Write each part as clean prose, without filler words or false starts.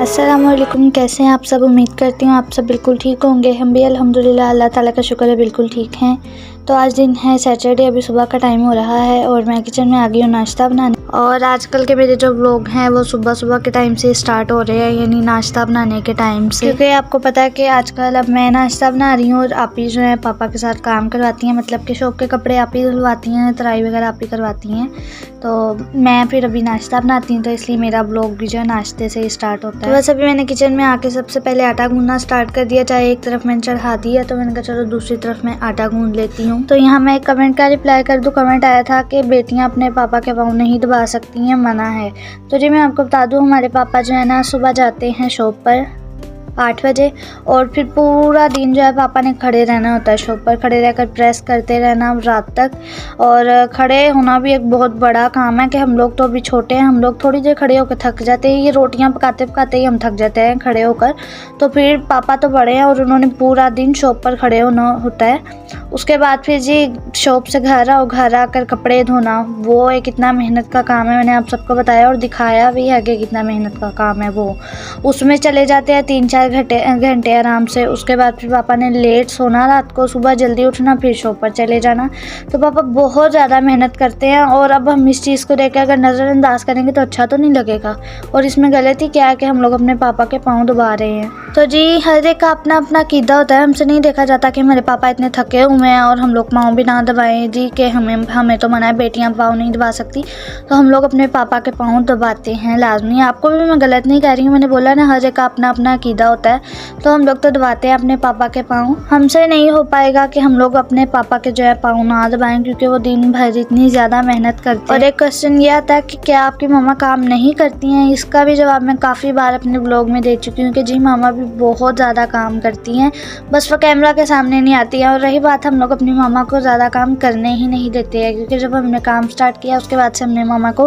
अस्सलामुअलैकुम, कैसे हैं आप सब। उम्मीद करती हूँ आप सब बिल्कुल ठीक होंगे। हम भी अल्हम्दुलिल्लाह अल्लाह ताला का शुक्र है बिल्कुल ठीक हैं। तो आज दिन है सैटरडे, अभी सुबह का टाइम हो रहा है और मैं किचन में आ गई हूँ नाश्ता बनाने। और आजकल के मेरे जो व्लॉग हैं वो सुबह सुबह के टाइम से स्टार्ट हो रहे हैं, यानी नाश्ता बनाने के टाइम से, क्योंकि आपको पता है कि आजकल अब मैं नाश्ता बना रही हूँ और आप ही जो है पापा के साथ काम करवाती हैं, मतलब कि शॉप के कपड़े आप ही धुलवाती हैं, तराई वगैरह आप ही करवाती हैं। तो मैं फिर अभी नाश्ता बनाती हूँ, तो इसलिए मेरा व्लॉग भी जो है नाश्ते से ही स्टार्ट होता है। तो बस अभी मैंने किचन में आके सबसे पहले आटा गूंदना स्टार्ट कर दिया। चाहे एक तरफ मैंने चढ़ा दिया, तो मैंने कहा चलो दूसरी तरफ मैं आटा गूंद लेती हूँ। तो यहाँ मैं एक कमेंट का रिप्लाई कर दूँ। कमेंट आया था कि बेटियाँ अपने पापा के पाँव नहीं दबा सकती हैं, मना है। तो जी मैं आपको बता दूँ, हमारे पापा जो है ना सुबह जाते हैं शॉप पर 8 बजे, और फिर पूरा दिन जो है पापा ने खड़े रहना होता है शॉप पर, खड़े रहकर प्रेस करते रहना रात तक। और खड़े होना भी एक बहुत बड़ा काम है कि हम लोग तो अभी छोटे हैं, हम लोग थोड़ी देर खड़े होकर थक जाते हैं। ये रोटियां पकाते पकाते ही हम थक जाते हैं खड़े होकर। तो फिर पापा तो बड़े हैं और उन्होंने पूरा दिन शॉप पर खड़े होना होता है। उसके बाद फिर जी शॉप से घर आओ, घर आकर कपड़े धोना, वो एक कितना मेहनत का काम है। मैंने आप सबको बताया और दिखाया भी है कि कितना मेहनत का काम है वो। उसमें चले जाते हैं 3-4 घंटे आराम से। उसके बाद फिर पापा ने लेट सोना रात को, सुबह जल्दी उठना, फिर शॉप पर चले जाना। तो पापा बहुत ज़्यादा मेहनत करते हैं और अब हम इस चीज़ को देखकर अगर नज़रअंदाज करेंगे तो अच्छा तो नहीं लगेगा। और इसमें गलती क्या है कि हम लोग अपने पापा के पाँव दबा रहे हैं। तो जी हर एक का अपना अपना कीदा होता है। हमसे नहीं देखा जाता कि हमारे पापा इतने थके हुए हैं और हम लोग पाँव भी ना दबाएं जी, कि हमें तो मना है बेटियाँ पाँव नहीं दबा सकती। तो हम लोग अपने पापा के पाँव दबाते हैं लाजमी। आपको भी मैं गलत नहीं कह रही हूँ, मैंने बोला ना हर एक का अपना अपना कीदा होता है। तो हम लोग तो दबाते हैं अपने पापा के पाँव। हमसे नहीं हो पाएगा कि हम लोग अपने पापा के जो है पाँव ना दबाएं, क्योंकि वो दिन भर इतनी ज़्यादा मेहनत करते हैं। और एक क्वेश्चन ये आता है कि क्या आपकी मामा काम नहीं करती हैं। इसका भी जवाब मैं काफ़ी बार अपने ब्लॉग में दे चुकी हूँ कि जी मामा भी बहुत ज़्यादा काम करती हैं, बस वो कैमरा के सामने नहीं आती हैं। और रही बात, हम लोग अपनी मामा को ज़्यादा काम करने ही नहीं देते हैं, क्योंकि जब हमने काम स्टार्ट किया उसके बाद से हमने मामा को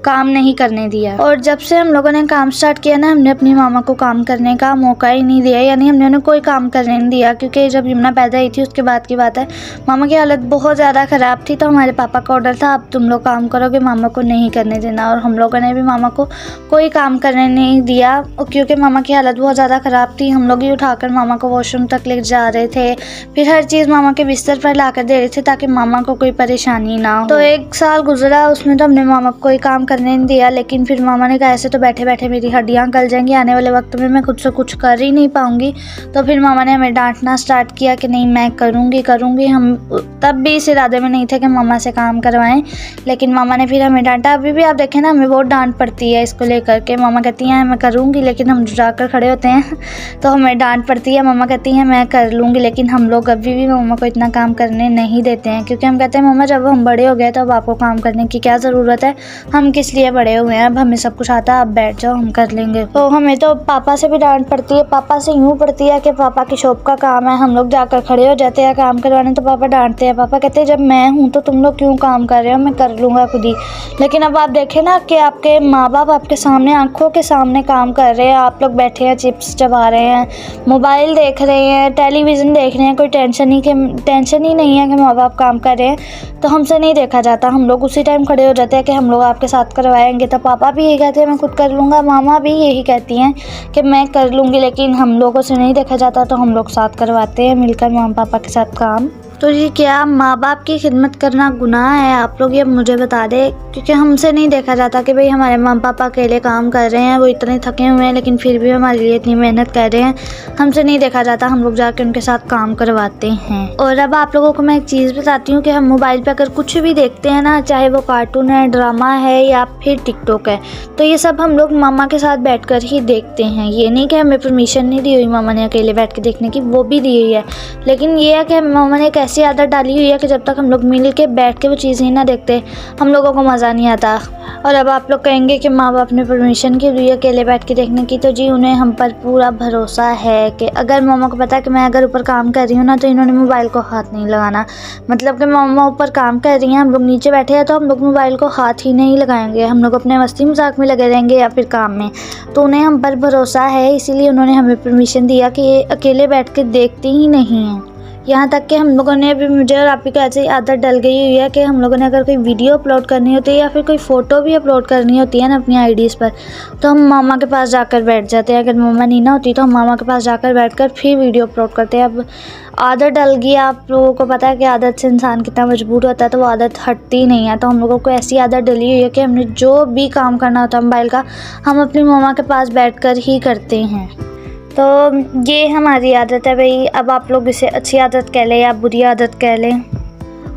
काम नहीं करने दिया। और जब से हम लोगों ने काम स्टार्ट किया ना, हमने अपनी मामा को काम करने का मौका ही नहीं दिया, यानी हमने उन्हें कोई काम करने नहीं दिया। क्योंकि जब यमुना पैदा हुई थी उसके बाद की बात है, मामा की हालत बहुत ज़्यादा ख़राब थी। तो हमारे पापा का ऑर्डर था अब तुम लोग काम करोगे, मामा को नहीं करने देना। और हम लोगों ने भी मामा को कोई काम करने नहीं दिया, क्योंकि मामा की हालत बहुत ज़्यादा ख़राब थी। हम लोग ही उठाकर मामा को वॉशरूम तक ले जा रहे थे, फिर हर चीज़ मामा के बिस्तर पर ला कर दे रहे थे ताकि मामा को कोई परेशानी ना हो। तो 1 साल गुजरा, उसमें तो हमने मामा को कोई काम करने नहीं दिया। लेकिन फिर मामा ने कहा ऐसे तो बैठे बैठे मेरी हड्डियाँ गल जाएंगी, आने वाले वक्त में मैं खुद से कुछ कर ही नहीं पाऊँगी। तो फिर मामा ने हमें डांटना स्टार्ट किया कि नहीं मैं करूँगी। हम तब भी इस इरादे में नहीं थे कि मामा से काम करवाएं, लेकिन मामा ने फिर हमें डांटा। अभी भी आप देखें ना, हमें बहुत डांट पड़ती है इसको लेकर के। मामा कहती हैं मैं करूँगी, लेकिन हम जाकर खड़े होते हैं तो हमें डांट पड़ती है। मामा कहती हैं मैं कर लूँगी, लेकिन हम लोग अभी भी मामा को इतना काम करने नहीं देते हैं, क्योंकि हम कहते हैं मामा जब हम बड़े हो गए तो अब आपको काम करने की क्या ज़रूरत है, हम किस लिए बड़े हुए हैं, अब हमें सब कुछ आता है, आप बैठ जाओ हम कर लेंगे। तो हमें तो पापा से भी डांट पड़ती है। पापा से यूँ पड़ती है कि पापा की शॉप का काम है, हम लोग जाकर खड़े हो जाते हैं काम करवाने, तो पापा डांटते हैं। पापा कहते हैं जब मैं हूँ तो तुम लोग क्यों काम कर रहे हो, मैं कर लूँगा खुद ही। लेकिन अब आप देखें ना कि आपके माँ बाप आपके सामने, आंखों के सामने काम कर रहे हैं, आप लोग बैठे हैं चिप्स चबा रहे हैं, मोबाइल देख रहे हैं, टेलीविज़न देख रहे हैं, कोई टेंशन ही नहीं है कि माँ बाप काम कर रहे हैं। तो हमसे नहीं देखा जाता, हम लोग उसी टाइम खड़े हो जाते हैं कि हम लोग आपके साथ करवाएंगे। तो पापा भी यही कहते हैं मैं खुद कर लूँगा, मामा भी यही कहती हैं कि मैं कर लूँगी, लेकिन हम लोगों से नहीं देखा जाता, तो हम लोग साथ करवाते हैं मिलकर मामा पापा के साथ काम। तो ये क्या माँ बाप की खिदमत करना गुनाह है? आप लोग ये मुझे बता दें, क्योंकि हमसे नहीं देखा जाता कि भाई हमारे माँ पापा अकेले काम कर रहे हैं, वो इतने थके हुए हैं लेकिन फिर भी हमारे लिए इतनी मेहनत कर रहे हैं। हमसे नहीं देखा जाता, हम लोग जाके उनके साथ काम करवाते हैं। और अब आप लोगों को मैं एक चीज़ बताती हूँ कि हम मोबाइल पर अगर कुछ भी देखते हैं ना, चाहे वो कार्टून है, ड्रामा है या फिर टिकटॉक है, तो ये सब हम लोग मामा के साथ बैठ कर ही देखते हैं। ये नहीं कि हमें परमिशन नहीं दी हुई मामा ने अकेले बैठ के देखने की, वो भी दी हुई है। लेकिन ये है कि मामा ने ऐसी आदत डाली हुई है कि जब तक हम लोग मिल के बैठ के वो चीज़ ही ना देखते, हम लोगों को मज़ा नहीं आता। और अब आप लोग कहेंगे कि माँ बाप ने परमिशन की हुई है अकेले बैठ के देखने की, तो जी उन्हें हम पर पूरा भरोसा है कि अगर मामा को पता है कि मैं अगर ऊपर काम कर रही हूँ ना, तो इन्होंने मोबाइल को हाथ नहीं लगाना। मतलब कि मामा ऊपर काम कर रही हैं, हम लोग नीचे बैठे हैं, तो हम लोग मोबाइल को हाथ ही नहीं लगाएंगे, हम लोग अपने मस्ती मजाक में लगे रहेंगे या फिर काम में। तो उन्हें हम पर भरोसा है, इसीलिए उन्होंने हमें परमिशन दिया कि ये अकेले बैठ के देखते ही नहीं हैं। यहाँ तक कि हम लोगों ने अभी, मुझे और आपी को ऐसी आदत डल गई हुई है कि हम लोगों ने अगर कोई वीडियो अपलोड करनी होती है या फिर कोई फ़ोटो भी अपलोड करनी होती है ना अपनी आईडीज़ पर, तो हम मामा के पास जाकर बैठ जाते हैं। अगर मम्मा नहीं ना होती तो हम मामा के पास जाकर बैठकर फिर वीडियो अपलोड करते हैं। अब आदत डल गई है, आप लोगों को पता है कि आदत से इंसान कितना मजबूर होता है, तो वो आदत हटती नहीं है। तो हम लोगों को ऐसी आदत डली हुई है कि हमने जो भी काम करना होता है मोबाइल का, हम अपनी मम्मा के पास बैठकर ही करते हैं। तो ये हमारी आदत है भाई। अब आप लोग इसे अच्छी आदत कह लें या बुरी आदत कह लें,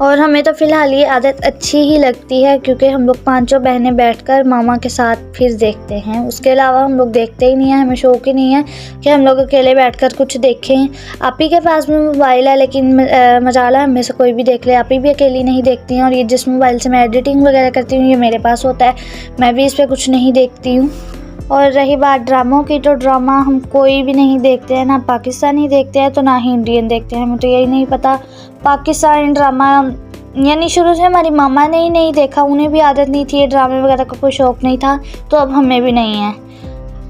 और हमें तो फ़िलहाल ये आदत अच्छी ही लगती है क्योंकि हम लोग पांचों बहनें बैठकर मामा के साथ फिर देखते हैं। उसके अलावा हम लोग देखते ही नहीं हैं, हमें शौक ही नहीं है कि हम लोग अकेले बैठकर कुछ देखें। आपी के पास भी मोबाइल है, लेकिन मजाला हमें से कोई भी देख ले, आपी भी अकेली नहीं देखती हैं। और ये जिस मोबाइल से मैं एडिटिंग वगैरह करती हूँ ये मेरे पास होता है, मैं भी इस पर कुछ नहीं देखती हूँ। और रही बात ड्रामों की, तो ड्रामा हम कोई भी नहीं देखते हैं, ना पाकिस्तानी देखते हैं तो ना ही इंडियन देखते हैं। हमें तो यही नहीं पता पाकिस्तानी ड्रामा, यानी शुरू से हमारी मामा ने ही नहीं देखा, उन्हें भी आदत नहीं थी, ये ड्रामे वगैरह का कोई शौक़ नहीं था, तो अब हमें भी नहीं है।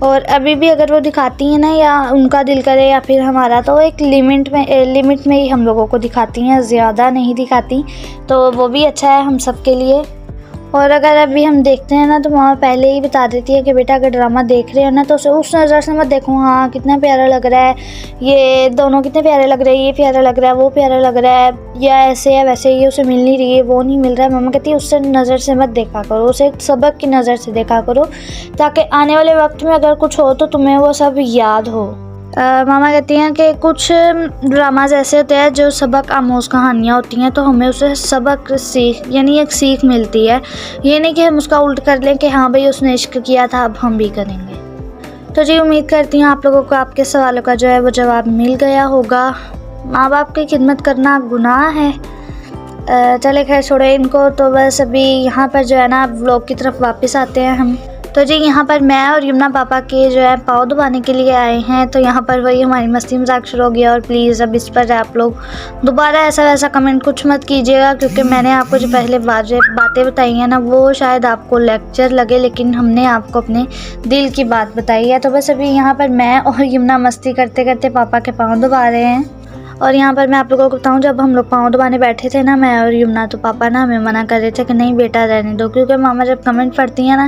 और अभी भी अगर वो दिखाती हैं ना, या उनका दिल करे या फिर हमारा, तो एक लिमिट में ही हम लोगों को दिखाती हैं, ज़्यादा नहीं दिखाती, तो वो भी अच्छा है हम सब के लिए। और अगर अभी हम देखते हैं ना तो मामा पहले ही बता देती है कि बेटा अगर ड्रामा देख रहे हो ना तो उस नज़र से मत देखो, हाँ कितना प्यारा लग रहा है, ये दोनों कितने प्यारे लग रहे हैं, ये प्यारा लग रहा है, वो प्यारा लग रहा है, या ऐसे है वैसे, ये उसे मिल नहीं रही है, वो नहीं मिल रहा है। मामा कहती है उससे नज़र से मत देखा करो, उसे एक सबक की नज़र से देखा करो, ताकि आने वाले वक्त में अगर कुछ हो तो तुम्हें वो सब याद हो। मामा कहती हैं कि कुछ ड्रामाज ऐसे होते हैं जो सबक आमोज़ कहानियाँ होती हैं, तो हमें उसे सबक यानी एक सीख मिलती है। ये नहीं कि हम उसका उल्ट कर लें कि हाँ भाई उसने इश्क किया था अब हम भी करेंगे। तो जी उम्मीद करती हूँ आप लोगों को आपके सवालों का जो है वो जवाब मिल गया होगा। माँ बाप की खिदमत करना गुनाह है। चले खैर छोड़े इनको। तो बस अभी यहाँ पर जो है ना व्लॉग की तरफ वापस आते हैं हम। तो जी यहाँ पर मैं और यमुना पापा के जो है पाँव दबाने के लिए आए हैं। तो यहाँ पर वही हमारी मस्ती मजाक शुरू हो गया। और प्लीज़ अब इस पर आप लोग दोबारा ऐसा वैसा कमेंट कुछ मत कीजिएगा, क्योंकि मैंने आपको जो पहले बातें बताई हैं ना वो शायद आपको लेक्चर लगे, लेकिन हमने आपको अपने दिल की बात बताई है। तो बस अभी यहाँ पर मैं और यमुना मस्ती करते करते पापा के पाँव दबा रहे हैं। और यहाँ पर मैं आप लोगों को बताऊँ, जब हम लोग पाँव दबाने बैठे थे ना मैं और यमुना, तो पापा ना हमें मना कर रहे थे कि नहीं बेटा रहने दो, क्योंकि मामा जब कमेंट पढ़ती हैं ना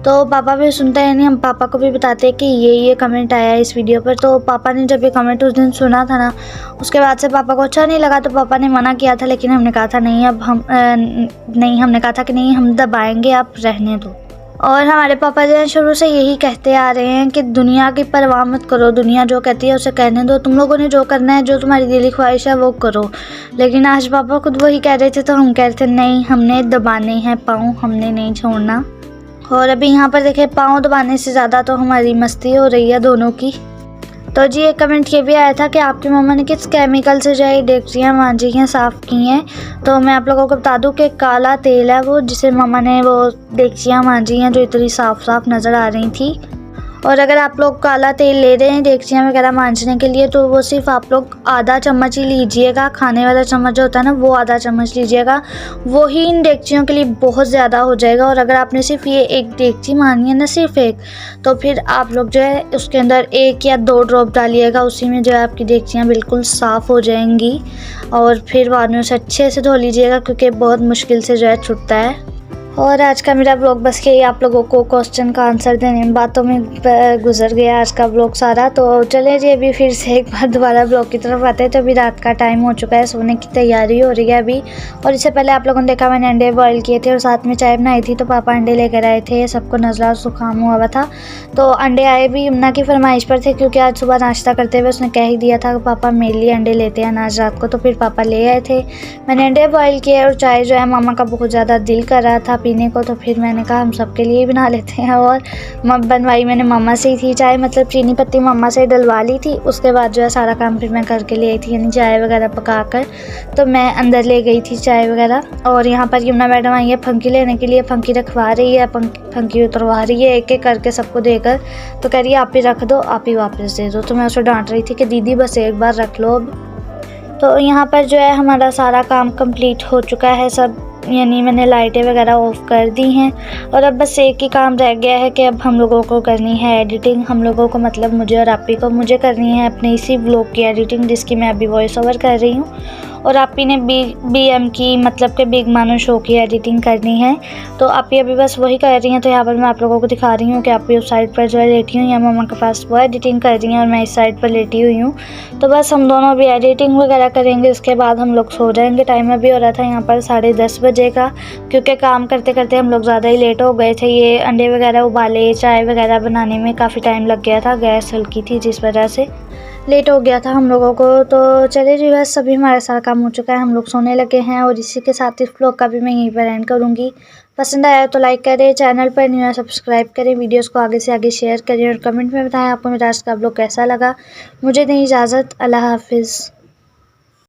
तो पापा भी सुनते हैं, नहीं हम पापा को भी बताते हैं कि ये कमेंट आया है इस वीडियो पर। तो पापा ने जब ये कमेंट उस दिन सुना था ना, उसके बाद से पापा को अच्छा नहीं लगा, तो पापा ने मना किया था। लेकिन हमने कहा था नहीं, अब हमने कहा था कि नहीं हम दबाएंगे, आप रहने दो। और हमारे पापा जो हैं शुरू से यही कहते आ रहे हैं कि दुनिया की परवाह मत करो, दुनिया जो कहती है उसे कहने दो, तुम लोगों ने जो करना है, जो तुम्हारी दिली ख्वाहिश है वो करो। लेकिन आज पापा खुद वही कह रहे थे, तो हम कह रहे थे नहीं हमने दबाने हैं पाँव, हमने नहीं छोड़ना। और अभी यहाँ पर देखें पाँव दबाने से ज़्यादा तो हमारी मस्ती हो रही है दोनों की। तो जी एक कमेंट ये भी आया था कि आपकी मम्मा ने किस केमिकल से जो है डेगचियाँ मांजी हैं, साफ़ की हैं। तो मैं आप लोगों को बता दूं कि काला तेल है वो, जिसे मम्मा ने वो डेगचियाँ मांजी हैं जो इतनी साफ़ नज़र आ रही थी। और अगर आप लोग काला तेल ले रहे हैं डेगचियाँ वगैरह मांजने के लिए, तो वो सिर्फ आप लोग आधा चम्मच ही लीजिएगा। खाने वाला चम्मच जो होता है ना वो आधा चम्मच लीजिएगा, वो ही इन डेगचियों के लिए बहुत ज़्यादा हो जाएगा। और अगर आपने सिर्फ ये एक डेगची मानी है ना, सिर्फ एक, तो फिर आप लोग जो है उसके अंदर 1 या 2 ड्रॉप डालिएगा, उसी में जो है आपकी डेगचियाँ बिल्कुल साफ़ हो जाएंगी। और फिर बाद में उसे अच्छे से धो लीजिएगा, क्योंकि बहुत मुश्किल से जो है छूटता है। और आज का मेरा ब्लॉग बस यही आप लोगों को क्वेश्चन का आंसर देने में बातों में गुजर गया आज का ब्लॉग सारा। तो चलिए जी अभी फिर से एक बार दोबारा ब्लॉग की तरफ आते हैं। तो अभी रात का टाइम हो चुका है, सोने की तैयारी हो रही है अभी। और इससे पहले आप लोगों ने देखा मैंने अंडे बॉयल किए थे और साथ में चाय बनाई थी। तो पापा अंडे लेकर आए थे, सबको नज़ला जुकाम हुआ था। तो अंडे आए भी यमुना की फरमाइश पर थे, क्योंकि आज सुबह नाश्ता करते हुए उसने कह ही दिया था कि पापा मेरे लिए अंडे लेते हैं आज रात को। तो फिर पापा ले आए थे, मैंने अंडे बॉयल किए और चाय जो है मामा का बहुत ज़्यादा दिल कर रहा था पीने को। तो फिर मैंने कहा हम सबके लिए ही बना लेते हैं। और बनवाई मैंने मामा से ही थी चाय, मतलब चीनी पत्ती मामा से डलवा ली थी। उसके बाद जो है सारा काम फिर मैं करके ले आई थी, यानी चाय वगैरह पकाकर। तो मैं अंदर ले गई थी चाय वगैरह। और यहाँ पर यमुना मैडम आई है फंकी लेने के लिए, फंकी रखवा रही है, फंकी उतरवा रही है एक एक करके सबको देकर। तो कह रही है आप ही रख दो, आप ही वापस दे दो। तो मैं उसे डांट रही थी कि दीदी बस एक बार रख लो अब। तो यहाँ पर जो है हमारा सारा काम कंप्लीट हो चुका है, सब यानी मैंने लाइटें वगैरह ऑफ़ कर दी हैं और अब बस एक ही काम रह गया है कि अब हम लोगों को करनी है एडिटिंग। हम लोगों को मतलब मुझे और आपी को मुझे करनी है अपने इसी व्लॉग की एडिटिंग, जिसकी मैं अभी वॉइस ओवर कर रही हूँ, और आपी ने BM की मतलब के बिग मानो शो की एडिटिंग करनी है। तो आपी अभी बस वही कर रही हैं। तो यहाँ पर मैं आप लोगों को दिखा रही हूँ कि आपी उस साइड पर जो है लेटी हुई हैं मम्मा के पास, वो एडिटिंग कर रही हैं और मैं इस साइड पर लेटी हुई हूँ। तो बस हम दोनों अभी एडिटिंग वगैरह करेंगे, उसके बाद हम लोग सो जाएंगे। टाइम अभी हो रहा था यहाँ पर 10:30 बजे का, क्योंकि काम करते करते हम लोग ज़्यादा ही लेट हो गए थे। ये अंडे वगैरह उबाले, चाय वगैरह बनाने में काफ़ी टाइम लग गया था, गैस हल्की थी जिस वजह से लेट हो गया था हम लोगों को। तो चलिए जी, बस अभी हमारा सारा काम हो चुका है, हम लोग सोने लगे हैं और इसी के साथ इस व्लॉग का भी मैं यहीं पर एंड करूँगी। पसंद आया तो लाइक करें, चैनल पर न्यू है सब्सक्राइब करें, वीडियोस को आगे से आगे शेयर करें और कमेंट में बताएं आपको मेरा आज का व्लॉग कैसा लगा। मुझे दें इजाज़त, अल्लाह हाफिज़।